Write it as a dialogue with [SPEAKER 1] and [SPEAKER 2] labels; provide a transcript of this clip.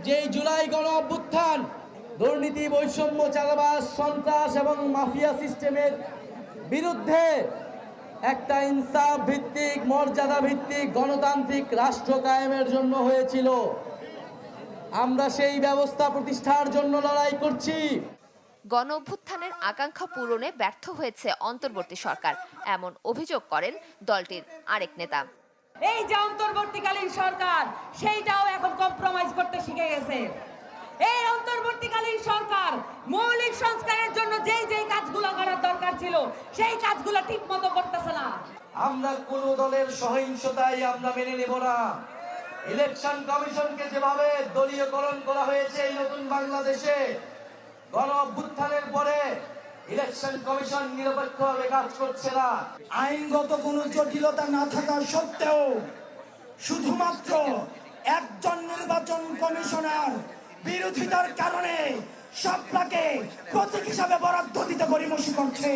[SPEAKER 1] যেই জুলাই গণ অভ্যুত্থান দুর্নীতি, বৈষম্য, চাঁদাবাজ, সন্ত্রাস এবং মাফিয়া সিস্টেমের বিরুদ্ধে একটা ইনসাফ ভিত্তিক, মর্যাদা ভিত্তিক গণতান্ত্রিক রাষ্ট্র কায়েমের জন্য হয়েছিল। আমরা সেই ব্যবস্থা প্রতিষ্ঠার জন্য লড়াই করছি।
[SPEAKER 2] গণ অভ্যুত্থানের আকাঙ্ক্ষা পূরণে ব্যর্থ হয়েছে অন্তর্বর্তী সরকার, এমন অভিযোগ করেন দলটির আরেক নেতা।
[SPEAKER 3] এই যে অন্তর্বর্তীকালীন সরকার, সেইটাও এখন কম্প্রোমাইজ করতে শিখে গেছে। এই অন্তর্বর্তীকালীন সরকার মৌলিক সংস্কারের জন্য যেই কাজগুলো করার দরকার ছিল সেই কাজগুলো ঠিক মতো করতেছে না।
[SPEAKER 1] আমরা কোন দলের সহিংসতাই আমরা মেনে নেব না। ইলেকশন কমিশনকে যেভাবে দলীয়করণ করা হয়েছে এই নতুন বাংলাদেশে, গণ অভ্যুত্থানের পরে ইলেকশন কমিশন নিরপেক্ষভাবে কাজ করছে না।
[SPEAKER 4] আইনগত কোনো জটিলতা না থাকা সত্ত্বেও শুধুমাত্র একজন নির্বাচন কমিশনার বিরোধিতার কারণে সবটাকে প্রতীক হিসাবে বরাদ্দ দিতে গড়িমসি করছে।